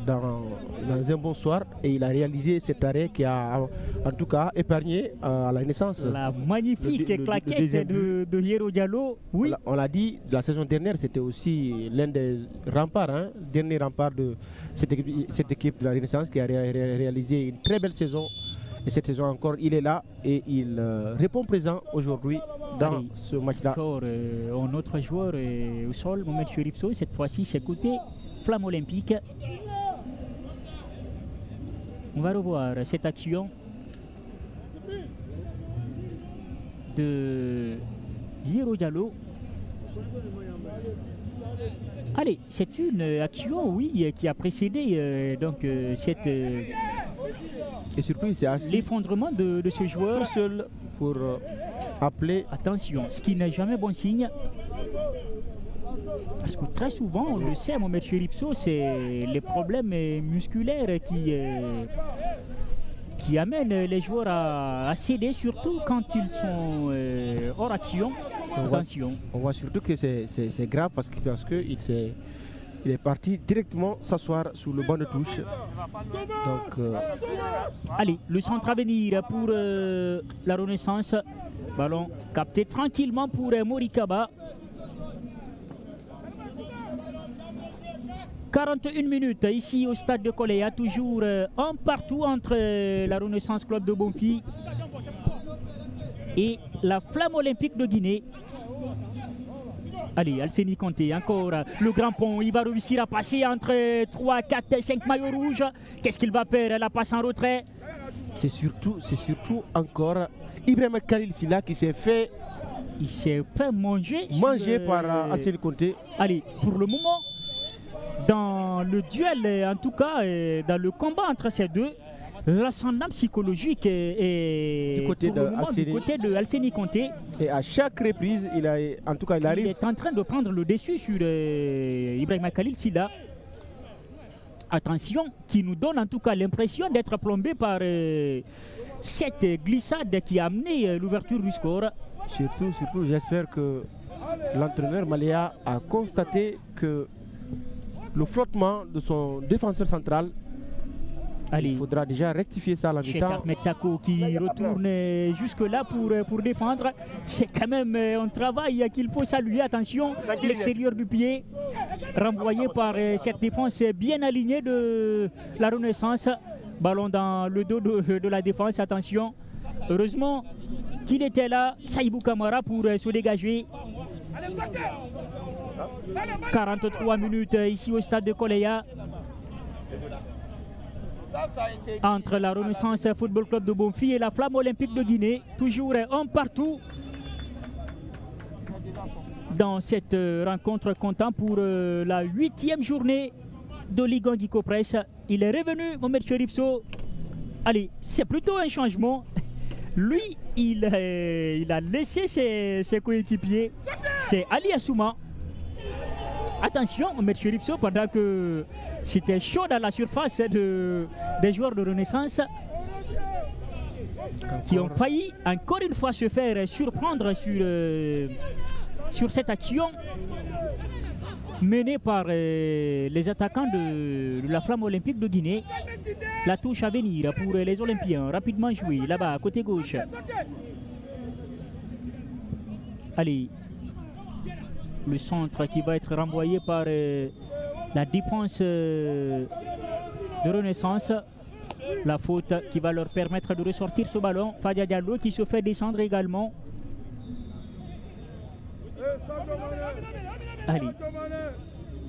dans un bon soir et il a réalisé cet arrêt qui a en tout cas épargné à la Renaissance. La magnifique claquette de Yero Diallo. Oui. On l'a dit, la saison dernière, c'était aussi l'un des remparts, dernier rempart de cette équipe de la Renaissance qui a réalisé une très belle saison. Et cette saison encore, il est là et il répond présent aujourd'hui dans ce match-là. Encore un autre joueur au sol, Mohamed Cherifso. Cette fois-ci, c'est côté Flamme Olympique. On va revoir cette action de Yero Diallo. Allez, c'est une action, oui, qui a précédé cette... et surtout, il s'est assis l'effondrement de ce joueur. Tout seul pour appeler. Attention, ce qui n'est jamais bon signe. Parce que très souvent, on le sait, Mohamed Cherifso, c'est les problèmes musculaires qui amènent les joueurs à céder, surtout quand ils sont hors action. Attention. On voit surtout que c'est grave parce qu'il est parti directement s'asseoir sur le banc de touche. Donc, allez, le centre à venir pour la Renaissance. Ballon capté tranquillement pour Morikaba. 41 minutes ici au stade de Koleya, toujours un partout entre la Renaissance Club de Bonfi et la Flamme Olympique de Guinée. Allez, Alseni Conté, encore le grand pont, il va réussir à passer entre 3, 4, 5 maillots rouges. Qu'est-ce qu'il va faire? La passe en retrait. C'est surtout encore Ibrahima Khalil Silla qui s'est fait... Il s'est fait manger par Alseni Conté. Allez, pour le moment, dans le duel, en tout cas, dans le combat entre ces deux, l'ascendant psychologique est du côté de Alseni Conté. Et à chaque reprise, il arrive. Il est en train de prendre le dessus sur Ibrahima Khalil Silla. Attention, qui nous donne en tout cas l'impression d'être plombé par cette glissade qui a amené l'ouverture du score. Surtout, j'espère que l'entraîneur Maléa a constaté que le flottement de son défenseur central, allez, il faudra déjà rectifier ça à la mi-temps. Metsako qui retourne jusque-là pour défendre. C'est quand même un travail qu'il faut saluer. Attention, l'extérieur du pied, renvoyé par cette défense bien alignée de la Renaissance. Ballon dans le dos de la défense, attention. Heureusement qu'il était là, Saïbou Kamara, pour se dégager. 43 minutes ici au stade de Koleya. Entre la Renaissance Football Club de Bonfi et la Flamme Olympique de Guinée. Toujours un partout dans cette rencontre comptant pour la 8e journée de Ligue 1 Guico Press. Il est revenu, Mohamed Cherifso. Allez, c'est plutôt un changement. Lui, il a laissé ses coéquipiers. C'est Ali Assouma. Attention, Mohamed Cherifso, pendant que c'était chaud dans la surface des joueurs de Renaissance qui ont failli encore une fois se faire surprendre sur cette action menée par les attaquants de la Flamme Olympique de Guinée. La touche à venir pour les Olympiens, rapidement joué là-bas, côté gauche. Allez, le centre qui va être renvoyé par la défense de Renaissance. La faute qui va leur permettre de ressortir ce ballon. Fadia Diallo qui se fait descendre également. Allez,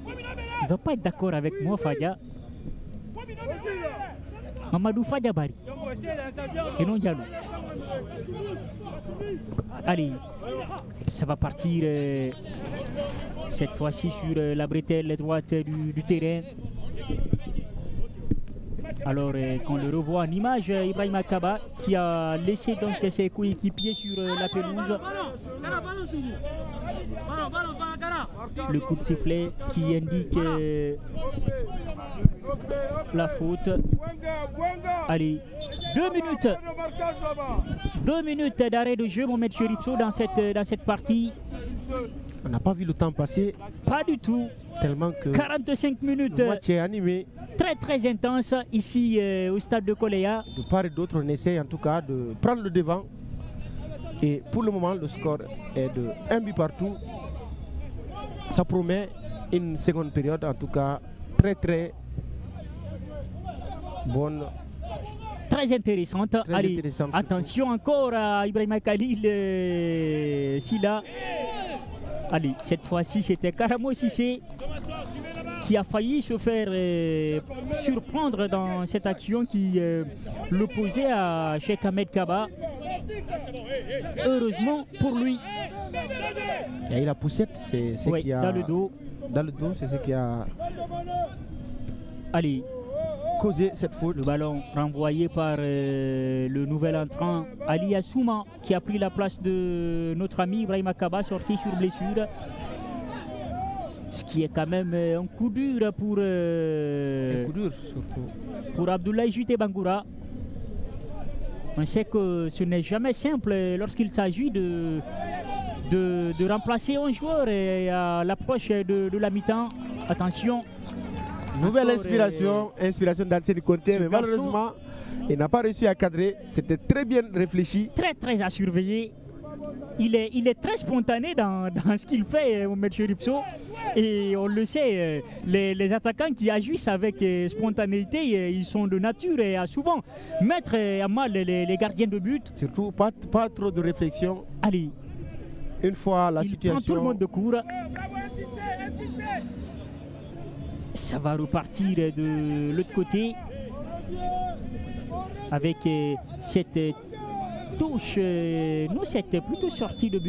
il ne va pas être d'accord avec moi, Fadia. Mamadou Fadia Bari et non Diallo. Allez, ça va partir cette fois-ci sur la bretelle droite du terrain. Alors qu'on le revoit en image, Ibrahima Kaba qui a laissé donc ses coéquipiers sur la pelouse. Le coup de sifflet qui indique la faute. Allez, 2 minutes. 2 minutes d'arrêt de jeu, Mohamed Cherifso, dans cette partie. On n'a pas vu le temps passer. Pas du tout. Tellement que 45 minutes. Le match est animé. très intense ici au stade de Koleya. De part et d'autre, on essaie en tout cas de prendre le devant. Et pour le moment, le score est de 1 but partout. Ça promet une seconde période, en tout cas très bonne. Très intéressante. Allez, intéressante, attention encore à Ibrahima Khalil Silla. Allez, cette fois-ci, c'était Karamo Sissé qui a failli se faire surprendre dans cette action qui l'opposait à Cheikh Ahmed Kaba. Heureusement pour lui. Et la poussette, c'est ce qui a... Dans le dos. Dans le dos, c'est ce qui a... Allez. Causé cette faute. Le ballon renvoyé par le nouvel entrant Ali Assouma qui a pris la place de notre ami Ibrahima Kaba, sorti sur blessure. Ce qui est quand même un coup dur pour, un coup dur, surtout. Pour Abdoulaye Juté Bangoura. On sait que ce n'est jamais simple lorsqu'il s'agit de remplacer un joueur à l'approche de la mi-temps. Attention. Nouvelle inspiration d'Ansel Conté, mais malheureusement, il n'a pas réussi à cadrer. C'était très bien réfléchi. Très à surveiller. Il est très spontané dans ce qu'il fait, Mohamed Cherifso. Et on le sait, les attaquants qui agissent avec spontanéité, ils sont de nature et à souvent mettre à mal les gardiens de but. Surtout pas trop de réflexion. Allez. Une fois la il situation... prend tout le monde de court. Ça va repartir de l'autre côté avec cette touche, nous c'était plutôt sortie de but.